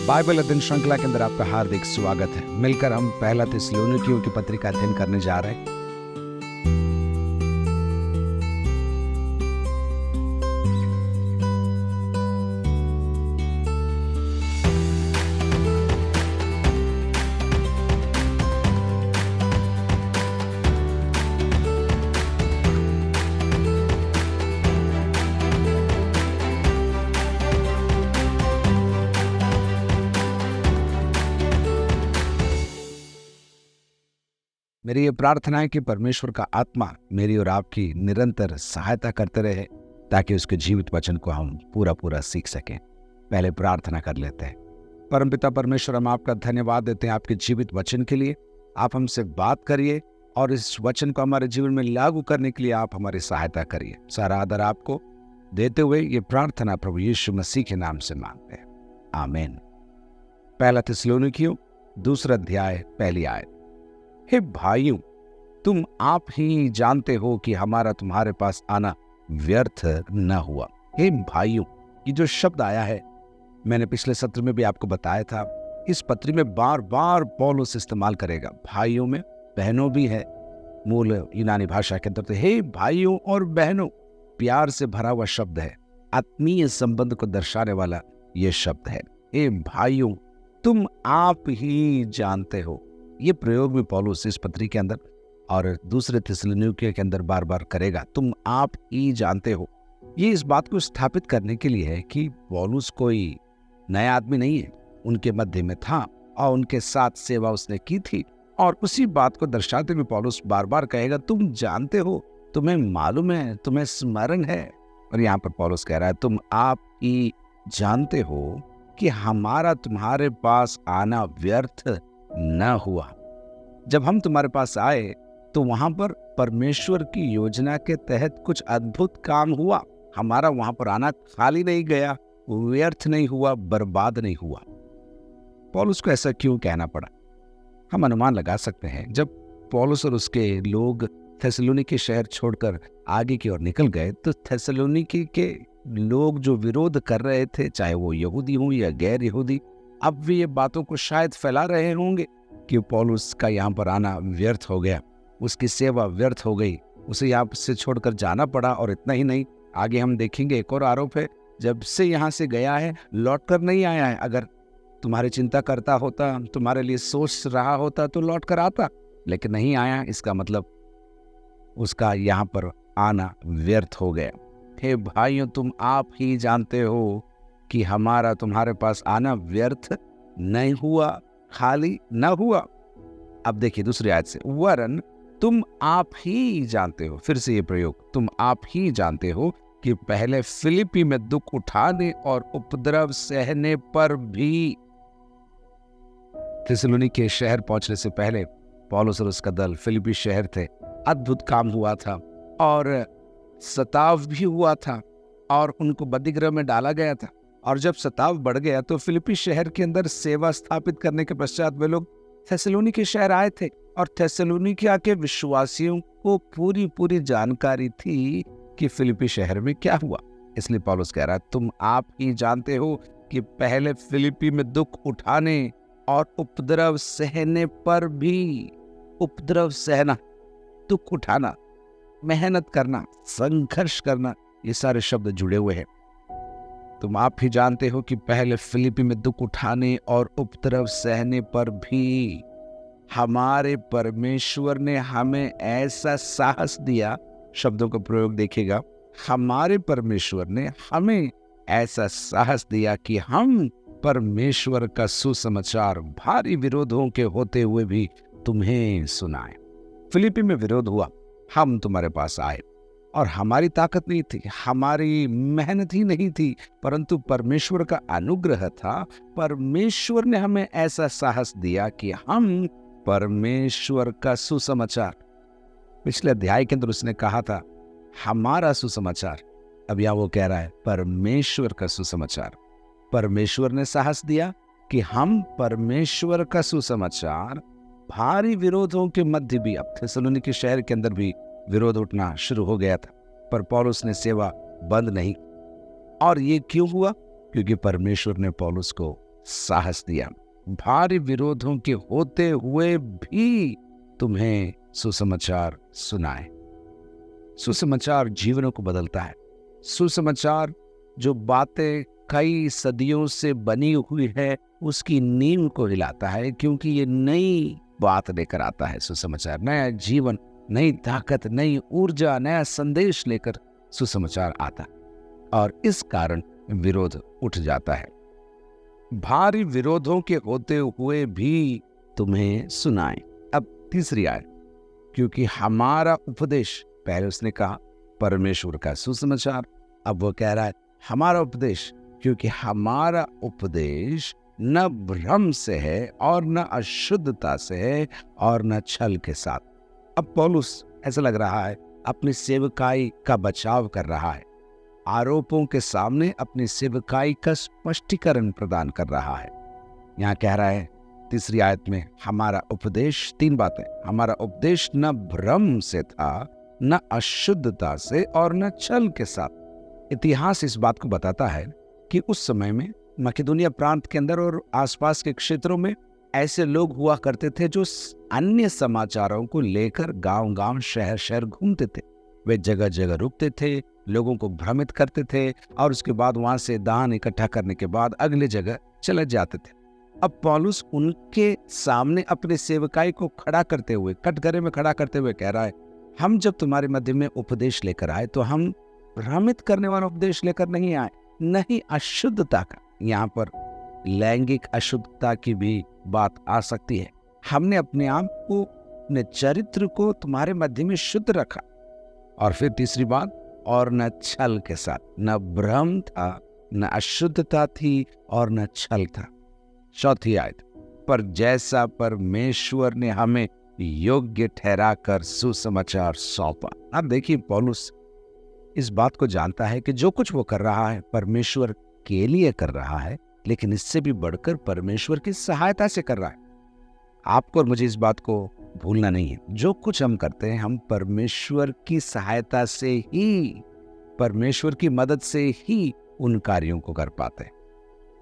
Bible अध्ययन श्रृंखला के अंदर आपका हार्दिक स्वागत है। मिलकर हम पहला थिस्सलुनीकियों की पत्री का अध्ययन करने जा रहे हैं। मेरी ये प्रार्थना है कि परमेश्वर का आत्मा मेरी और आपकी निरंतर सहायता करते रहे ताकि उसके जीवित वचन को हम पूरा सीख सकें। पहले प्रार्थना कर लेते हैं। परमपिता परमेश्वर, हम आपका धन्यवाद देते हैं आपके जीवित वचन के लिए। आप हमसे बात करिए और इस वचन को हमारे जीवन में लागू करने के लिए आप हमारी सहायता करिए। सारा आदर आपको देते हुए ये प्रार्थना प्रभु यीशु मसीह के नाम से मांगते हैं, आमीन। पहला थिस्सलुनीकियों 2 अध्याय 1 आयत। हे भाइयों, तुम आप ही जानते हो कि हमारा तुम्हारे पास आना व्यर्थ न हुआ। हे भाइयों, ये जो शब्द आया है, मैंने पिछले सत्र में भी आपको बताया था, इस पत्री में बार बार पौलुस इस्तेमाल करेगा। भाइयों में बहनों भी है, मूल यूनानी भाषा के अंदर। तो हे भाइयों और बहनों, प्यार से भरा हुआ शब्द है, आत्मीय संबंध को दर्शाने वाला यह शब्द है। हे भाइयों, तुम आप ही जानते हो। ये प्रयोग भी पौलुस इस पत्री के अंदर और 2 थिस्सलुनीकियों के अंदर बार बार करेगा। तुम आप ही जानते हो। ये इस बात को स्थापित करने के लिए है कि पौलुस कोई नया आदमी नहीं है, उनके मध्य में था और उनके साथ सेवा उसने की थी। और उसी बात को दर्शाते हुए पौलुस बार बार कहेगा, तुम जानते हो, तुम्हें मालूम है, तुम्हें स्मरण है। और यहाँ पर पौलुस कह रहा है, तुम आप ही जानते हो कि हमारा तुम्हारे पास आना व्यर्थ न हुआ। जब हम तुम्हारे पास आए तो वहां पर परमेश्वर की योजना के तहत कुछ अद्भुत काम हुआ। हमारा वहां पर आना खाली नहीं गया, व्यर्थ नहीं हुआ, बर्बाद नहीं हुआ। पौलुस को ऐसा क्यों कहना पड़ा? हम अनुमान लगा सकते हैं। जब पौलुस और उसके लोग थिस्सलुनीके शहर छोड़कर आगे की ओर निकल गए तो थिस्सलुनीके के लोग जो विरोध कर रहे थे, चाहे वो यहूदी हों या गैर यहूदी, अब भी ये बातों को शायद फैला रहे होंगे कि पौलुस का यहाँ पर आना व्यर्थ हो गया, उसकी सेवा व्यर्थ हो गई, उसे यहाँ से छोड़कर जाना पड़ा। और इतना ही नहीं, आगे हम देखेंगे एक और आरोप है, जब से यहाँ से गया है लौट कर नहीं आया है। अगर तुम्हारी चिंता करता होता, तुम्हारे लिए सोच रहा होता तो लौट कर आता, लेकिन नहीं आया। इसका मतलब उसका यहाँ पर आना व्यर्थ हो गया। हे भाइयों, तुम आप ही जानते हो कि हमारा तुम्हारे पास आना व्यर्थ नहीं हुआ, खाली न हुआ। अब देखिए दूसरी आयत से, वरन तुम आप ही जानते हो। फिर से ये प्रयोग, तुम आप ही जानते हो कि पहले फिलिप्पी में दुख उठाने और उपद्रव सहने पर भी, थिस्सलुनीके शहर पहुंचने से पहले पौलुस और उसका दल फिलिप्पी शहर थे। अद्भुत काम हुआ था और सताव भी हुआ था और उनको बंदीगृह में डाला गया था। और जब सताव बढ़ गया तो फिलिप्पी शहर के अंदर सेवा स्थापित करने के पश्चात वे लोग थिस्सलुनीके शहर आए थे और थिस्सलुनीकिया के विश्वासियों को पूरी जानकारी थी कि फिलिप्पी शहर में क्या हुआ। इसलिए पौलुस कह रहा है, तुम आप ही जानते हो कि पहले फिलिप्पी में दुख उठाने और उपद्रव सहने पर भी, उपद्रव सहना, दुख उठाना, मेहनत करना, संघर्ष करना, ये सारे शब्द जुड़े हुए हैं। तुम आप ही जानते हो कि पहले फिलिप्पी में दुख उठाने और उपद्रव सहने पर भी हमारे परमेश्वर ने हमें ऐसा साहस दिया। शब्दों का प्रयोग देखिएगा, हमारे परमेश्वर ने हमें ऐसा साहस दिया कि हम परमेश्वर का सुसमाचार भारी विरोधों के होते हुए भी तुम्हें सुनाएं। फिलिप्पी में विरोध हुआ, हम तुम्हारे पास आए और हमारी ताकत नहीं थी, हमारी मेहनत ही नहीं थी, परंतु परमेश्वर का अनुग्रह था। परमेश्वर ने हमें ऐसा साहस दिया कि हम परमेश्वर का सुसमाचार, पिछले अध्याय के अंदर उसने कहा था हमारा सुसमाचार, अब यहाँ वो कह रहा है परमेश्वर का सुसमाचार। परमेश्वर ने साहस दिया कि हम परमेश्वर का सुसमाचार भारी विरोधों के मध्य भी, अब थिस्सलुनीके शहर के अंदर भी विरोध उठना शुरू हो गया था, पर पौलुस ने सेवा बंद नहीं। और ये क्यों हुआ? क्योंकि परमेश्वर ने पौलुस को साहस दिया। भारी विरोधों के होते हुए भी तुम्हें सुसमाचार सुनाए। सुसमाचार जीवनों को बदलता है। सुसमाचार जो बातें कई सदियों से बनी हुई है उसकी नींव को हिलाता है, क्योंकि ये नई बात लेकर आता है। सुसमाचार नया जीवन, नई ताकत, नई ऊर्जा, नया संदेश लेकर सुसमाचार आता है, और इस कारण विरोध उठ जाता है। भारी विरोधों के होते हुए भी तुम्हें सुनाए। अब तीसरी आयत, क्योंकि हमारा उपदेश, पहले उसने कहा परमेश्वर का सुसमाचार, अब वो कह रहा है हमारा उपदेश, क्योंकि हमारा उपदेश न भ्रम से है और न अशुद्धता से है और न छल के साथ। अब पौलुस ऐसा लग रहा है अपनी सेवकाई का बचाव कर रहा है, आरोपों के सामने अपनी सेवकाई का स्पष्टीकरण प्रदान कर रहा है। यहाँ कह रहा है तीसरी आयत में, हमारा उपदेश, तीन बातें, हमारा उपदेश न भ्रम से था, न अशुद्धता से और न छल के साथ। इतिहास इस बात को बताता है कि उस समय में मकेदोनिया प्रांत के अंदर और आसपास के क्षेत्रों में ऐसे लोग हुआ करते थे जो अन्य समाचारों को लेकर गांव-गांव, शहर-शहर घूमते थे। वे जगह जगह रुकते थे, लोगों को भ्रमित करते थे, और उसके बाद वहां से दान इकट्ठा करने के बाद अगले जगह चले जाते थे। अब पौलुस उनके सामने अपने सेवकाई को खड़ा करते हुए, कटघरे में खड़ा करते हुए कह रहा है, हम जब तुम्हारे मध्य में उपदेश लेकर आए तो हम भ्रमित करने वाला उपदेश लेकर नहीं आए, नहीं अशुद्धता का। यहाँ पर लैंगिक अशुद्धता की भी बात आ सकती है। हमने अपने आप को, अपने चरित्र को तुम्हारे मध्य में शुद्ध रखा। और फिर तीसरी बात, और न छल के साथ, न भ्रम था, न अशुद्धता थी और न छल था। चौथी आयत, पर जैसा परमेश्वर ने हमें योग्य ठहराकर सुसमाचार सौंपा। अब देखिए पौलुस इस बात को जानता है कि जो कुछ वो कर रहा है परमेश्वर के लिए कर रहा है, लेकिन इससे भी बढ़कर परमेश्वर की सहायता से कर रहा है। आपको और मुझे इस बात को भूलना नहीं है, जो कुछ हम करते हैं हम परमेश्वर की सहायता से ही, परमेश्वर की मदद से ही उन कार्यों को कर पाते हैं।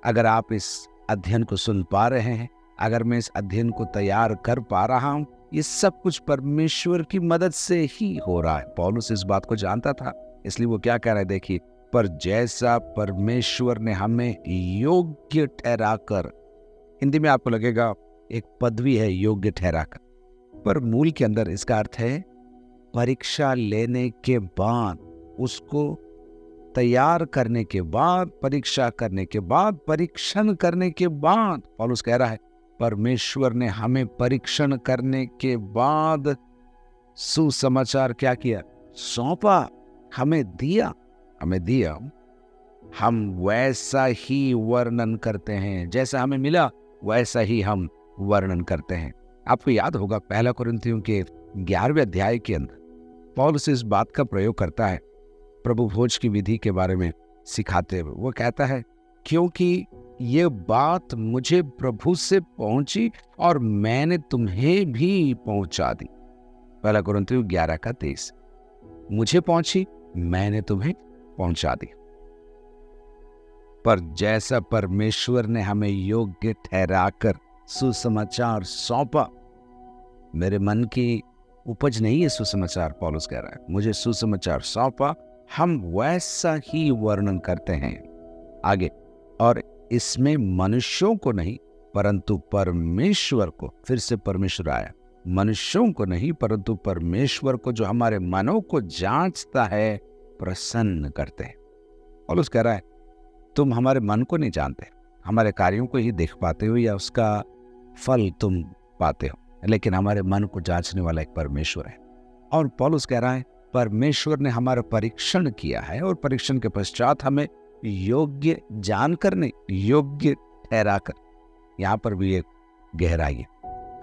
अगर आप इस अध्ययन को सुन पा रहे हैं, अगर मैं इस अध्ययन को तैयार कर पा रहा हूं, ये सब कुछ परमेश्वर की मदद से ही हो रहा है। पौलुस इस बात को जानता था, इसलिए वो क्या कह रहा है, देखिए, पर जैसा परमेश्वर ने हमें योग्य ठहराकर, हिंदी में आपको लगेगा एक पदवी है योग्य ठहराकर, पर मूल के अंदर इसका अर्थ है परीक्षा लेने के बाद, उसको तैयार करने के बाद, परीक्षा करने के बाद, परीक्षण करने के बाद। पौलुस कह रहा है परमेश्वर ने हमें परीक्षण करने के बाद सुसमाचार क्या किया, सौंपा, हमें दिया। हम वैसा ही वर्णन करते हैं, जैसा हमें मिला वैसा ही हम वर्णन करते हैं। आपको याद होगा पहला कुरिन्थियों के 11वें अध्याय के अंदर पौलुस इस बात का प्रयोग करता है प्रभु भोज की विधि के बारे में सिखाते हुए। वो कहता है, क्योंकि ये बात मुझे प्रभु से पहुंची और मैंने तुम्हें भी पहुंचा दी। पहला कुरिन्थियों 11:23, मुझे पहुंची, मैंने तुम्हें पहुंचा दी। पर जैसा परमेश्वर ने हमें योग्य ठहराकर सुसमाचार सौंपा, मेरे मन की उपज नहीं है सुसमाचार, पौलुस कह रहा है, मुझे सुसमाचार सौंपा, हम वैसा ही वर्णन करते हैं। आगे, और इसमें मनुष्यों को नहीं परंतु परमेश्वर को, फिर से परमेश्वर आया, मनुष्यों को नहीं परंतु परमेश्वर को जो हमारे मनों को जांचता है प्रसन्न करते हैं। पौलुस कह रहा है तुम हमारे मन को नहीं जानते, हमारे कार्यों को ही देख पाते हो या उसका फल तुम पाते हो, लेकिन हमारे मन को जांचने वाला एक परमेश्वर है। और पौलुस कह रहा है परमेश्वर ने हमारा परीक्षण किया है और परीक्षण के पश्चात हमें योग्य जानकर नहीं, योग्य ठहराकर। यहाँ पर भी एक गहराई है,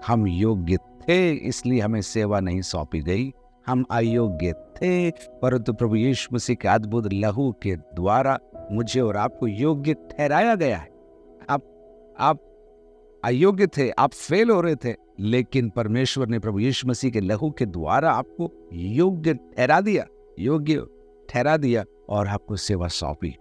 हम योग्य थे इसलिए हमें सेवा नहीं सौंपी गई, हम अयोग्य थे परंतु प्रभु यीशु मसीह के अद्भुत लहू के द्वारा मुझे और आपको योग्य ठहराया गया है। आप अयोग्य थे, आप फेल हो रहे थे, लेकिन परमेश्वर ने प्रभु यीशु मसीह के लहू के द्वारा आपको योग्य ठहरा दिया और आपको सेवा सौंपी।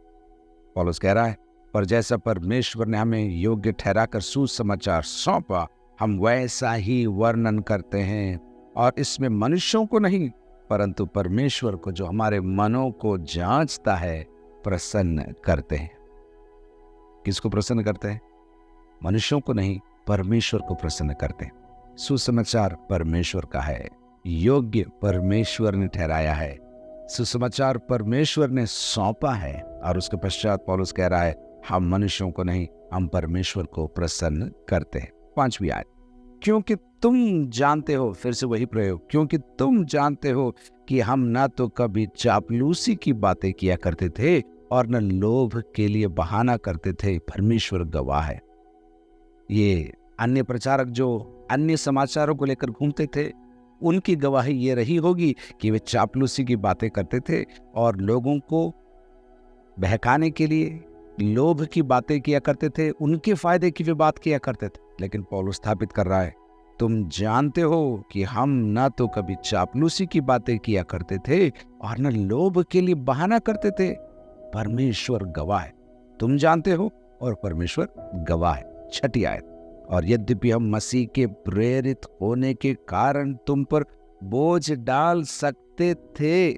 पौलुस कह रहा है पर जैसा परमेश्वर ने हमें योग्य ठहराकर सुसमाचार सौंपा, हम वैसा ही वर्णन करते हैं, और इसमें मनुष्यों को नहीं परंतु परमेश्वर को, जो हमारे मनों को जांचता है, प्रसन्न करते हैं। किसको प्रसन्न करते हैं? मनुष्यों को नहीं, परमेश्वर को प्रसन्न करते हैं। सुसमाचार परमेश्वर का है, योग्य परमेश्वर ने ठहराया है, सुसमाचार परमेश्वर ने सौंपा है, और उसके पश्चात पौलुस कह रहा है हम मनुष्यों को नहीं, हम परमेश्वर को प्रसन्न करते हैं। 5वीं आयत, क्योंकि तुम जानते हो, फिर से वही प्रयोग, क्योंकि तुम जानते हो कि हम ना तो कभी चापलूसी की बातें किया करते थे और न लोभ के लिए बहाना करते थे, परमेश्वर गवाह है। ये अन्य प्रचारक जो अन्य समाचारों को लेकर घूमते थे, उनकी गवाही ये रही होगी कि वे चापलूसी की बातें करते थे और लोगों को बहकाने के लिए लोभ की बातें किया करते थे, उनके फायदे की वे बात किया करते थे। लेकिन पौलुस स्थापित कर रहा है, तुम जानते हो कि हम न तो कभी चापलूसी की बातें किया करते थे और न लोभ के लिए बहाना करते थे, परमेश्वर गवाह है। तुम जानते हो और परमेश्वर गवाह है। 6ठी आयत, और यद्यपि हम मसीह के प्रेरित होने के कारण तुम पर बोझ डाल सकते थे,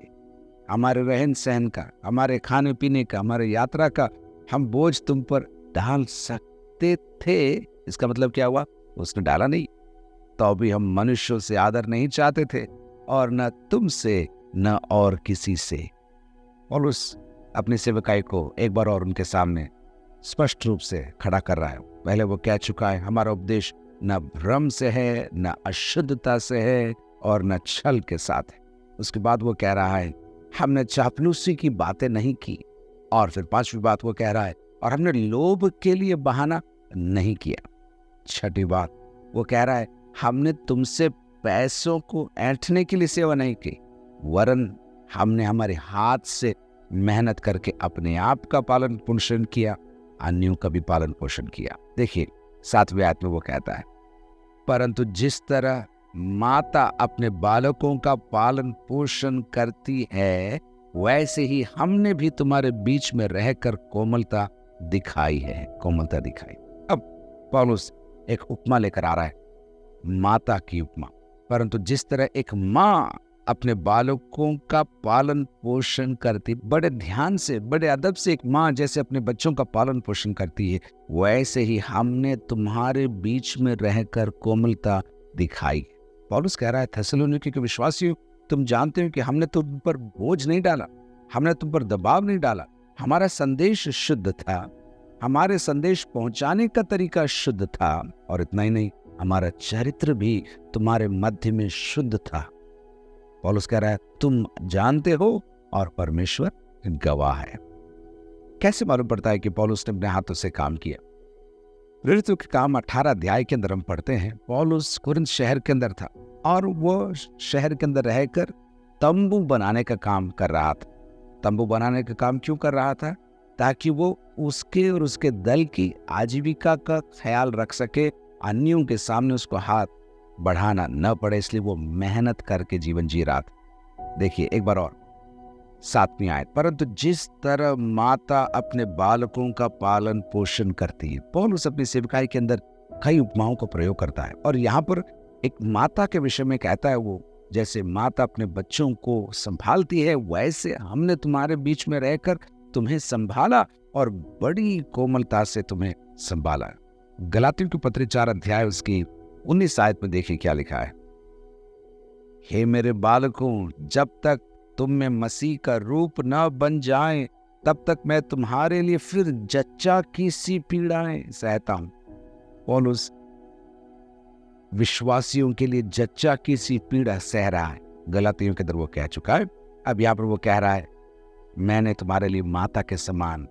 हमारे रहन सहन का, हमारे खाने पीने का, हमारे यात्रा का हम बोझ तुम पर डाल सकते थे। इसका मतलब क्या हुआ? उसने डाला नहीं, तो भी हम मनुष्यों से आदर नहीं चाहते थे, और न तुमसे न और किसी से। पौलुस अपनी सेवकाई को एक बार और उनके सामने स्पष्ट रूप से खड़ा कर रहा है। पहले वो कह चुका है, हमारा उपदेश न भ्रम से है, न अशुद्धता से है, और न छल के साथ है। उसके बाद वो कह रहा है, हमने चापलूसी की बातें नहीं की। और फिर 5वीं बात वो कह रहा है, और हमने लोभ के लिए बहाना नहीं किया। 6ठी बात वो कह रहा है, हमने तुमसे पैसों को ऐंठने के लिए सेवा नहीं की, वरन हमने हमारे हाथ से मेहनत करके अपने आप का पालन पोषण किया, अन्यों का भी पालन पोषण किया। देखिए 7वीं आयत में वो कहता है, परंतु जिस तरह माता अपने बालकों का पालन पोषण करती है, वैसे ही हमने भी तुम्हारे बीच में रहकर कोमलता दिखाई है, कोमलता दिखाई। अब पौलुस एक उपमा लेकर आ रहा है, माता की उपमा। परंतु जिस तरह एक माँ अपने बालकों का पालन पोषण करती, बड़े ध्यान से, बड़े अदब से एक माँ जैसे अपने बच्चों का पालन पोषण करती है, वैसे ही हमने तुम्हारे बीच में रहकर कोमलता दिखाई। पौलुस कह रहा है, थेसलोनिके के विश्वासियों, तुम जानते हो कि हमने तुम पर बोझ नहीं डाला, हमने तुम पर दबाव नहीं डाला। हमारा संदेश शुद्ध था, हमारे संदेश पहुंचाने का तरीका शुद्ध था, और इतना ही नहीं, हमारा चरित्र भी तुम्हारे मध्य में शुद्ध था। पौलुस कह रहा है, तुम जानते हो और परमेश्वर गवाह है। कैसे मालूम पड़ता है कि पौलुस ने अपने हाथों से काम किया? प्रेरितों के काम 18 अध्याय के अंदर हम पढ़ते हैं, पौलुस कुरिन्थ शहर के अंदर था, और वो शहर के अंदर रहकर तंबू बनाने का काम कर रहा था। तंबू बनाने का काम क्यों कर रहा था? ताकि वो उसके और उसके दल की आजीविका का ख्याल रख सके, अन्यों के सामने उसको हाथ बढ़ाना न पड़े, इसलिए वो मेहनत करके जीवन जी रहा था। देखिए एक बार और 7वीं आयत, परंतु जिस तरह माता अपने बालकों का पालन पोषण करती है। पौलुस अपनी सेवकाई के अंदर कई उपमाओं का प्रयोग करता है, और यहाँ पर एक माता के विषय में कहता है, वो जैसे माता अपने बच्चों को संभालती है, वैसे हमने तुम्हारे बीच में रहकर तुम्हें संभाला और बड़ी कोमलता से तुम्हें संभाला। गलातियों की पत्री 4 अध्याय उसकी 19 आयत में देखिए क्या लिखा है, हे मेरे बालकों, जब तक तुम में मसीह का रूप न बन जाए, तब तक मैं तुम्हारे लिए फिर जच्चा की सी पीड़ाएं सहता हूं। पौलुस विश्वासियों के लिए जच्चा की सी पीड़ा सह रहा है। गलातियों के अंदर वो कह चुका है, अब यहां पर वो कह रहा है, मैंने तुम्हारे लिए माता के समान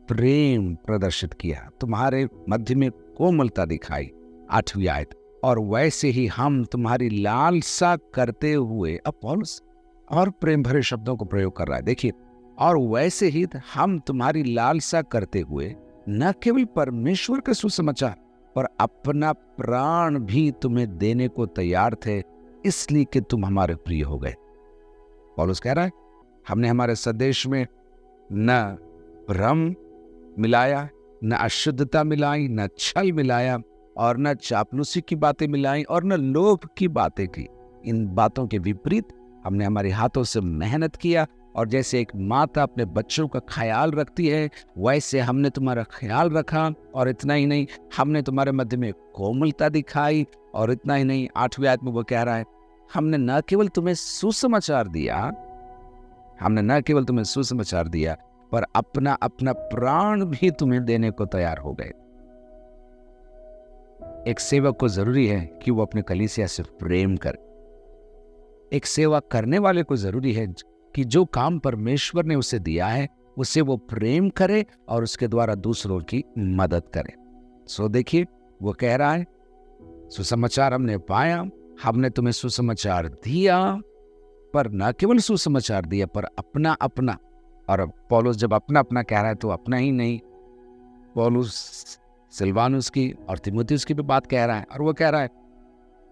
प्रेम प्रदर्शित किया, तुम्हारे मध्य में कोमलता दिखाई। 8वीं आयत, और वैसे ही हम तुम्हारी लालसा करते हुए, अब पौलुस और प्रेम भरे शब्दों को प्रयोग कर रहा है। देखिए, और वैसे ही हम तुम्हारी लालसा करते हुए न केवल परमेश्वर के सुसमाचार पर अपना प्राण भी तुम्हें देने को तैयार थे, इसलिए कि तुम हमारे प्रिय हो गए। पौलुस कह रहा है, हमने हमारे संदेश में न भ्रम मिलाया, न अशुद्धता मिलाई, न छल मिलाया, और न चापलूसी की बातें मिलाई, और न लोभ की बातें की। इन बातों के विपरीत हमने हमारे हाथों से मेहनत किया, और जैसे एक माता अपने बच्चों का ख्याल रखती है, वैसे हमने तुम्हारा ख्याल रखा। और इतना ही नहीं, हमने तुम्हारे मध्य में कोमलता दिखाई। और इतना ही नहीं, 8वीं आयत में वो कह रहा है, हमने न केवल तुम्हें सुसमाचार दिया, पर अपना अपना प्राण भी तुम्हें देने को तैयार हो गए। एक सेवक को जरूरी है कि वो अपने कलीसिया से प्रेम करे। एक सेवा करने वाले को जरूरी है कि जो काम परमेश्वर ने उसे दिया है, उसे वो प्रेम करे और उसके द्वारा दूसरों की मदद करे। सो देखिए, वो कह रहा है, सुसमाचार हमने पाया, हमने तुम्हें सुसमाचार दिया, पर न केवल सुसमाचार दिया, पर अपना अपना। और पौलुस जब अपना अपना कह रहा है, तो अपना ही नहीं, पौलुस सिलवानुस की और तीमुथियुस की भी बात कह रहा है। और वो कह रहा है,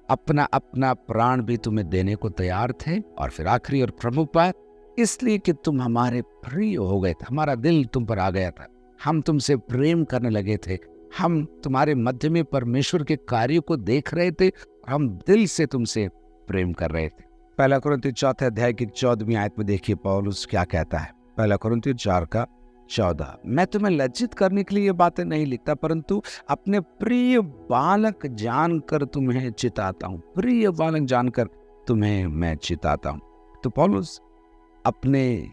अपना अपना प्राण भी तुम्हें देने को तैयार थे। और फिर आखिरी और प्रमुख बात, इसलिए कि तुम हमारे प्रिय हो गए थे। हमारा दिल तुम पर आ गया था, हम तुमसे प्रेम करने लगे थे, हम तुम्हारे मध्य में परमेश्वर के कार्यों को देख रहे थे, हम दिल से तुमसे प्रेम कर रहे थे। पहला कुरिन्थियों 4 अध्याय की 14वीं आयत में देखिए पौलुस क्या कहता है। पहला कुरिन्थियों 4:14, मैं तुम्हें लज्जित करने के लिए ये बातें नहीं लिखता, परंतु अपने प्रिय बालक जानकर तुम्हें चिताता हूं। प्रिय बालक जानकर तुम्हें मैं चिताता हूं। तो पौलुस अपने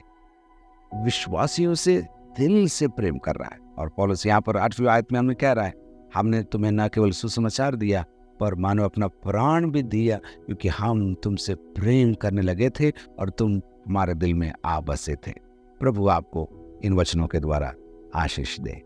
विश्वासियों से दिल से प्रेम कर रहा है। और पौलुस यहाँ पर 8वीं आयत में हमें कह रहा है, हमने तुम्हें न केवल सुसमाचार दिया, पर मानो अपना प्राण भी दिया, क्योंकि हम तुमसे प्रेम करने लगे थे और तुम हमारे दिल में आ बसे थे। प्रभु आपको इन वचनों के द्वारा आशीष दे।